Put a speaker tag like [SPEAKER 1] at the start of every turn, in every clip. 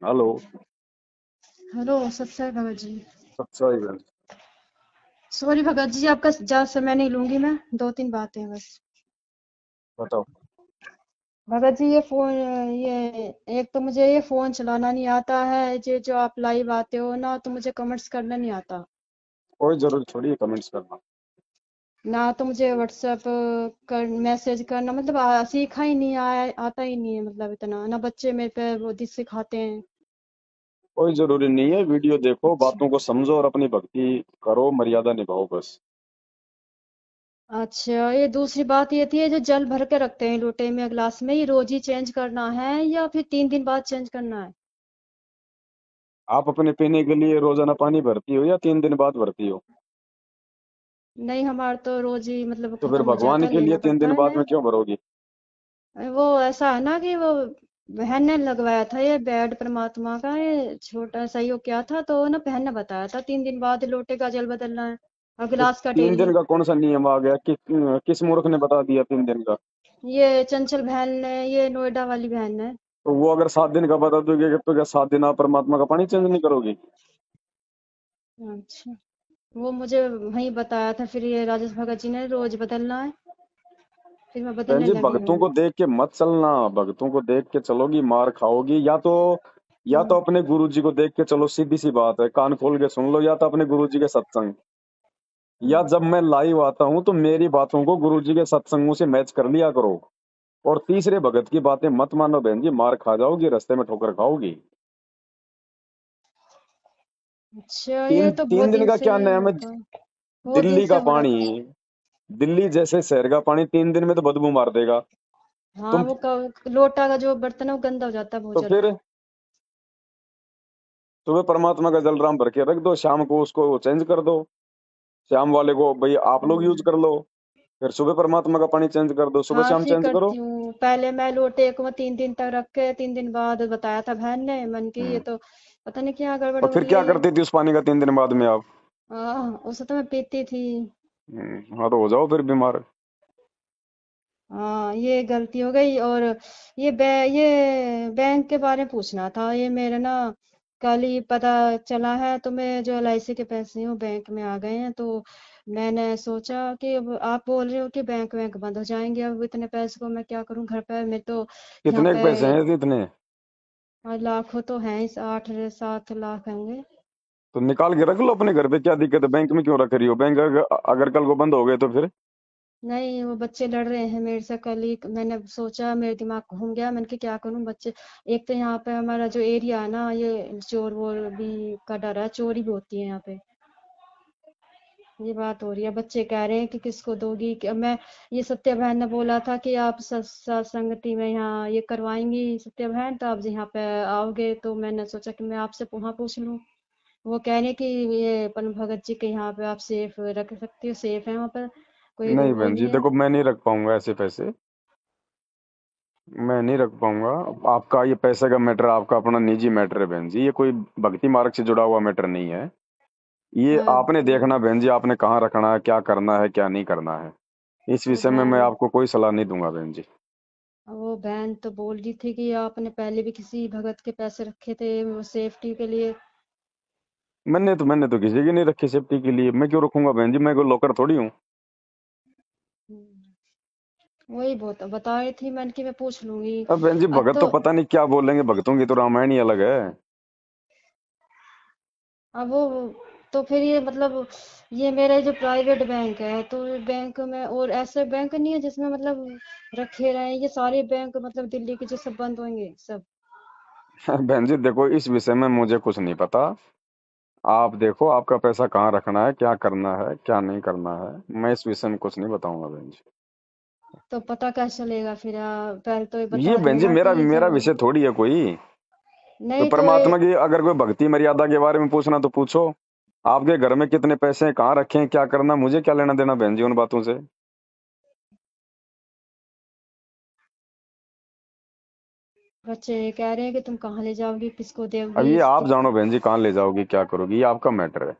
[SPEAKER 1] Hello.
[SPEAKER 2] Hello सत्संग भगत जी।
[SPEAKER 1] अच्छा ही बहन।
[SPEAKER 2] सॉरी भगत जी, आपका ज्यादा समय नहीं लूंगी मैं। दो तीन बातें हैं बस।
[SPEAKER 1] बताओ।
[SPEAKER 2] भगत जी, ये फोन, ये एक तो मुझे ये फोन चलाना नहीं आता है। ये जो आप लाइव आते हो ना, तो मुझे कमेंट्स करना नहीं आता।
[SPEAKER 1] कोई जरूरत थोड़ी है कमेंट्स करना।
[SPEAKER 2] ना तो मुझे व्हाट्सएप कर मैसेज करना, मतलब सीखा ही नहीं, आता ही नहीं है, मतलब इतना ना। बच्चे मेरे पे वो सिखाते हैं।
[SPEAKER 1] कोई जरूरी नहीं है, वीडियो देखो,
[SPEAKER 2] अच्छा।
[SPEAKER 1] बातों को समझो और अपनी भक्ति करो, मर्यादा निभाओ बस।
[SPEAKER 2] अच्छा, ये दूसरी बात ये थी, ये जो जल भर के रखते हैं लोटे में गिलास में, ये रोज ही चेंज करना है या फिर 3 दिन बाद चेंज करना है?
[SPEAKER 1] आप अपने पीने के लिए रोजाना पानी भरती हो या 3 दिन बाद भरती हो?
[SPEAKER 2] नहीं, हमारा तो रोज ही मतलब
[SPEAKER 1] तो फिर
[SPEAKER 2] खत्म हो
[SPEAKER 1] भगवान
[SPEAKER 2] जाता है,
[SPEAKER 1] के लिए
[SPEAKER 2] लेना
[SPEAKER 1] तीन
[SPEAKER 2] पड़ता
[SPEAKER 1] दिन
[SPEAKER 2] है
[SPEAKER 1] बाद
[SPEAKER 2] इन्हें।
[SPEAKER 1] में क्यों भरोगी?
[SPEAKER 2] वो ऐसा है ना कि वो बहन ने लगवाया था ये बेड परमात्मा का, ये छोटा सा ही हो क्या था, तो ना बहन ने बताया था 3 दिन बाद लोटे का जल बदलना है और
[SPEAKER 1] तो
[SPEAKER 2] गिलास का
[SPEAKER 1] 3 दिन
[SPEAKER 2] डेली।
[SPEAKER 1] का कौन सा नियम आ गया कि किस मूर्ख ने बता दिया 3 दिन का?
[SPEAKER 2] ये चंचल बहन ने, ये नोएडा वाली बहन ने।
[SPEAKER 1] तो वो अगर 7 दिन का बता दोगे तो क्या 7 दिन आप परमात्मा का पानी चेंज नहीं करोगी?
[SPEAKER 2] अच्छा, वो मुझे वही बताया था, फिर ये राजेश भगत जी ने रोज बदलना है, फिर मैं
[SPEAKER 1] बहन
[SPEAKER 2] बदलने
[SPEAKER 1] जी,
[SPEAKER 2] लगी
[SPEAKER 1] भक्तों
[SPEAKER 2] हूँ।
[SPEAKER 1] को देख के मत चलना। भक्तों को देख के चलोगी मार खाओगी। या तो
[SPEAKER 2] हम्म।
[SPEAKER 1] अपने गुरु जी को देख के चलो, सीधी सी बात है, कान खोल के सुन लो। या तो अपने गुरु जी के सत्संग, या
[SPEAKER 2] हम्म।
[SPEAKER 1] जब मैं लाइव आता हूं तो मेरी बातों को गुरु जी के सत्संगों से मैच कर लिया करो। और तीसरे भगत की बातें मत मानो बहन जी, मार खा जाओगी, रास्ते में ठोकर खाओगी।
[SPEAKER 2] अच्छा,
[SPEAKER 1] तीन
[SPEAKER 2] ये तो बहुत
[SPEAKER 1] तीन दिन
[SPEAKER 2] दिन
[SPEAKER 1] का
[SPEAKER 2] से
[SPEAKER 1] क्या
[SPEAKER 2] ही
[SPEAKER 1] नाम है?
[SPEAKER 2] होता है। बहुत दिन
[SPEAKER 1] दिल्ली
[SPEAKER 2] से
[SPEAKER 1] का
[SPEAKER 2] हो रहा
[SPEAKER 1] पानी,
[SPEAKER 2] था।
[SPEAKER 1] दिल्ली जैसे शहर का पानी 3 दिन में तो बदबू मार देगा।
[SPEAKER 2] हाँ,
[SPEAKER 1] तुम
[SPEAKER 2] वो लोटा का जो बर्तन है वो गंदा हो जाता है बहुत
[SPEAKER 1] तो
[SPEAKER 2] जल्दी।
[SPEAKER 1] फिर सुबह परमात्मा का जलराम भर के रख दो, शाम को उसको चेंज कर दो। शाम वाले को भाई आप लोग यूज
[SPEAKER 2] हम्म।
[SPEAKER 1] कर लो। फिर सुबह परमात्मा का पानी चेंज कर दो, सुबह
[SPEAKER 2] हाँ,
[SPEAKER 1] शाम
[SPEAKER 2] ऐसे ही
[SPEAKER 1] चेंज करो।
[SPEAKER 2] करती हूँ। पहले मैं लोटे को 3 दिन तक रख के 3 दिन बाद बताया था बहन ने, मन की ये
[SPEAKER 1] हम्म।
[SPEAKER 2] तो पता नहीं क्या गड़बड़
[SPEAKER 1] और
[SPEAKER 2] हो
[SPEAKER 1] फिर
[SPEAKER 2] रही
[SPEAKER 1] क्या
[SPEAKER 2] है ये।
[SPEAKER 1] करती थी उस पानी का 3 दिन बाद में आप?
[SPEAKER 2] उसे तो मैं पीती थी।
[SPEAKER 1] हाँ, तो हो जाओ फिर बीमार।
[SPEAKER 2] हाँ, ये गलती हो गई। और ये बैंक के बारे में पूछना था। ये मेरे ना कल ही पता चला है, तो मैं जो LIC के पैसे हैं वो बैंक में आ गए हैं, तो मैंने सोचा कि अब आप बोल रहे हो कि बैंक बंद हो जाएंगे, अब इतने पैसे को मैं क्या करूं घर पे, मैं तो यहाँ
[SPEAKER 1] कितने के
[SPEAKER 2] पे।
[SPEAKER 1] पैसे हैं इतने?
[SPEAKER 2] लाखों तो हैं, इस 8 7 लाख होंगे।
[SPEAKER 1] तो निकाल के रख लो अपने घर पे, क्या दिक्कत है? बैंक में क्यों रख रही हो? बैंक अगर कल को बंद हो गए तो फिर?
[SPEAKER 2] नहीं, वो बच्चे लड़ रहे हैं मेरे से कल ही। मैंने सोचा, मेरे दिमाग घूम गया, मैंने कि क्या करूं बच्चे। एक तो यहाँ पे हमारा जो एरिया है ना, ये चोर वोर भी का डर है, चोरी भी होती है यहाँ पे। ये बात हो रही है, बच्चे कह रहे हैं कि किसको दोगी, कि मैं, ये सत्या बहन ने बोला था कि आप संगति में यहाँ ये करवाएंगी सत्या बहन, तो आप यहाँ पे आओगे, तो मैंने सोचा कि मैं आपसे वहाँ पूछ लूँ। वो कह रहे हैं कि ये पन भगत जी के यहाँ पे आप सेफ रख सकती हो, सेफ है वहाँ पर, कोई
[SPEAKER 1] नहीं
[SPEAKER 2] वो
[SPEAKER 1] बहन जी
[SPEAKER 2] नहीं है।
[SPEAKER 1] देखो, मैं नहीं रख पाऊंगा ऐसे पैसे। मैं नहीं रख पाऊंगा। आपका ये पैसे का मैटर आपका अपना निजी मैटर है बहन जी, ये कोई भक्ति मार्ग से जुड़ा हुआ मैटर नहीं है। ये
[SPEAKER 2] हाँ,
[SPEAKER 1] आपने देखना बहन जी, आपने कहाँ रखना है, क्या करना है, क्या नहीं करना है। इस
[SPEAKER 2] वो
[SPEAKER 1] विषय में मैं
[SPEAKER 2] बहन
[SPEAKER 1] आपको कोई सलाह नहीं दूंगा बहन जी।
[SPEAKER 2] वो बहन तो बोल रही थी कि आपने पहले भी किसी भगत के पैसे रखे थे वो सेफ्टी के लिए।
[SPEAKER 1] मैंने तो किसी की नहीं रखी सेफ्टी के लिए। मैं क्यों रखूंगा बहन जी? मैं कोई लॉकर थोड़ी हूँ।
[SPEAKER 2] वही बहुत बता रही थी, मैंने कि मैं पूछ लूंगी।
[SPEAKER 1] अब बहन जी
[SPEAKER 2] अब
[SPEAKER 1] भगत तो
[SPEAKER 2] तो
[SPEAKER 1] पता नहीं क्या बोलेंगे, भगतों की तो रामायण ही अलग है।
[SPEAKER 2] अब वो तो फिर ये मतलब, ये मेरा जो प्राइवेट बैंक है, तो बैंक में और ऐसे बैंक नहीं है जिसमें मतलब रखे रहे, ये सारे बैंक मतलब दिल्ली के जो सब बंद होंगे सब।
[SPEAKER 1] बहन जी देखो, इस विषय में मुझे कुछ नहीं पता। आप देखो आपका पैसा कहाँ रखना है, क्या करना है, क्या नहीं करना है। मैं इस विषय में कुछ नहीं बताऊंगा बहन जी।
[SPEAKER 2] तो पता कैसे चलेगा फिर? पहले तो ये
[SPEAKER 1] ये
[SPEAKER 2] बता दो
[SPEAKER 1] बहन जी
[SPEAKER 2] ना
[SPEAKER 1] मेरा
[SPEAKER 2] कि ये
[SPEAKER 1] मेरा
[SPEAKER 2] जमा।
[SPEAKER 1] विषय थोड़ी है कोई। कोई
[SPEAKER 2] नहीं तो ये,
[SPEAKER 1] परमात्मा की अगर कोई भक्ति मर्यादा के बारे में पूछना तो पूछो। आपके घर में कितने पैसे हैं, कहाँ रखे हैं, क्या करना, मुझे क्या लेना देना बहन जी उन बातों से।
[SPEAKER 2] बच्चे कह रहे हैं कि तुम कहाँ ले जाओगी, किसको
[SPEAKER 1] अब
[SPEAKER 2] दोगी
[SPEAKER 1] ये आप
[SPEAKER 2] तो।
[SPEAKER 1] जानो बहन जी, कहाँ ले जाओगी, क्या करोगी, ये आपका मैटर है।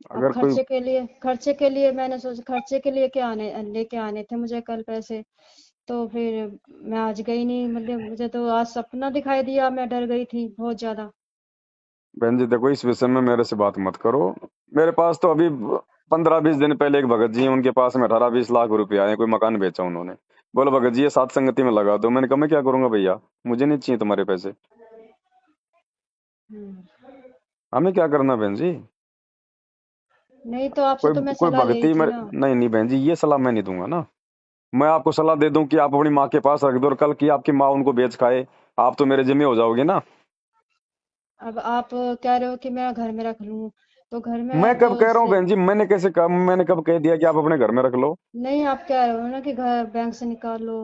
[SPEAKER 2] अब
[SPEAKER 1] अगर कोई
[SPEAKER 2] खर्चे के लिए मैंने सोचा, खर्चे के लिए क्या आने लेके आने थे मुझे कल पैसे। तो फिर मैं आज गई नहीं, मतलब मुझे तो आज सपना दिखाई दिया, मैं डर गई थी बहुत ज्यादा।
[SPEAKER 1] बहन जी देखो, इस विषय में मेरे से बात मत करो। मेरे पास तो अभी 15-20 दिन पहले एक भगत जी हैं, उनके पास में 18-20 लाख रुपए आए, कोई मकान बेचा उन्होंने। बोलो भगत जी ये सात संगति में लगा दो। मैंने कहा मैं क्या करूंगा भैया, मुझे नहीं चाहिए तुम्हारे पैसे।
[SPEAKER 2] हम्म।
[SPEAKER 1] हमें क्या करना बहन जी।
[SPEAKER 2] नहीं तो आपसे
[SPEAKER 1] कोई
[SPEAKER 2] तो मैं
[SPEAKER 1] कोई
[SPEAKER 2] सलाह ली
[SPEAKER 1] भगती
[SPEAKER 2] थी
[SPEAKER 1] में
[SPEAKER 2] ना।
[SPEAKER 1] नहीं, नहीं बहन जी, ये सलाह मैं नहीं दूंगा ना। मैं आपको सलाह दे दूं कि आप अपनी माँ के पास रख दो और कल की आपकी माँ उनको बेच खाए, आप तो मेरे जिम्मे हो जाओगे ना।
[SPEAKER 2] अब आप कह रहे हो कि मैं घर में रख लूं, तो घर
[SPEAKER 1] मैं
[SPEAKER 2] में तो
[SPEAKER 1] कब कह रहा हूँ बहन जी, मैंने कब कह दिया कि आप अपने घर में रख लो।
[SPEAKER 2] नहीं, आप कह रहे हो ना कि घर बैंक से निकालो।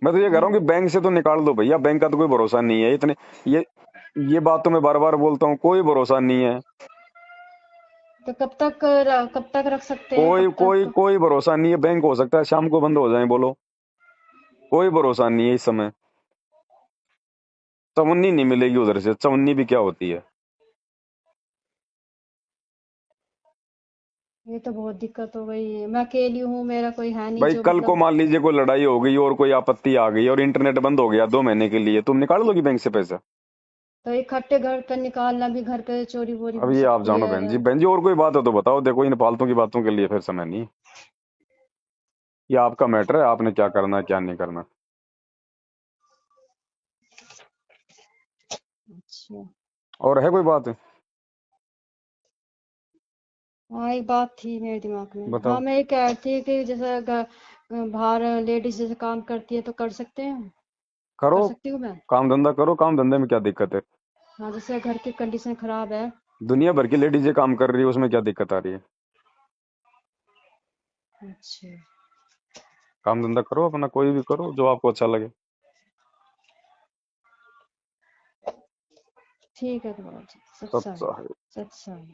[SPEAKER 1] मैं तो ये कह रहा
[SPEAKER 2] घर
[SPEAKER 1] हूँ कि बैंक से तो निकाल दो भैया, बैंक का तो कोई भरोसा नहीं है इतने। ये ये बात तो मैं बार बार बोलता हूँ, कोई भरोसा नहीं है।
[SPEAKER 2] तो कब तक रख सकते हैं,
[SPEAKER 1] कोई
[SPEAKER 2] कब
[SPEAKER 1] कोई
[SPEAKER 2] तक?
[SPEAKER 1] कोई भरोसा नहीं है। बैंक हो सकता है शाम को बंद हो जाए, बोलो। कोई भरोसा नहीं है इस समय। चवन्नी नहीं मिलेगी उधर से, चवन्नी भी क्या होती है।
[SPEAKER 2] ये तो बहुत दिक्कत हो गई, मैं अकेली हूँ, मेरा कोई है नहीं
[SPEAKER 1] भाई
[SPEAKER 2] जो
[SPEAKER 1] कल को
[SPEAKER 2] मतलब।
[SPEAKER 1] मान लीजिए कोई लड़ाई हो गई और कोई आपत्ति आ गई और इंटरनेट बंद हो गया 2 महीने के लिए, तुम निकाल लोगी बैंक से पैसा।
[SPEAKER 2] तो इकट्ठे घर पे निकालना भी, घर पे चोरी वोरी
[SPEAKER 1] अब
[SPEAKER 2] हो
[SPEAKER 1] ये आप
[SPEAKER 2] सकती
[SPEAKER 1] जानो
[SPEAKER 2] है।
[SPEAKER 1] बहन जी, बहन जी और कोई बात है तो बताओ। देखो इन फालतू की बातों के लिए फिर समय नहीं। ये आपका मैटर है, आपने क्या करना है क्या नहीं करना।
[SPEAKER 2] अच्छा।
[SPEAKER 1] और है कोई बात?
[SPEAKER 2] हाँ, एक बात थी मेरे दिमाग में। हाँ,
[SPEAKER 1] बताओ।
[SPEAKER 2] मैं ये कह रही थी कि जैसे बाहर लेडीज जैसे काम करती है तो कर सकते हैं,
[SPEAKER 1] करो,
[SPEAKER 2] कर सकती हूँ मैं।
[SPEAKER 1] काम धंधा करो, काम धंधे में क्या दिक्कत है।
[SPEAKER 2] हाँ, जैसे घर की कंडीशन खराब है।
[SPEAKER 1] दुनिया भर की लेडीजें काम कर रही है, उसमें क्या दिक्कत आ रही है।
[SPEAKER 2] अच्छा।
[SPEAKER 1] काम धंधा करो अपना, कोई भी करो जो आपको अच्छा लगे।
[SPEAKER 2] ठीक है, तो बाबा जी,
[SPEAKER 1] सब
[SPEAKER 2] सत्संग।
[SPEAKER 1] सही।
[SPEAKER 2] सत्संग।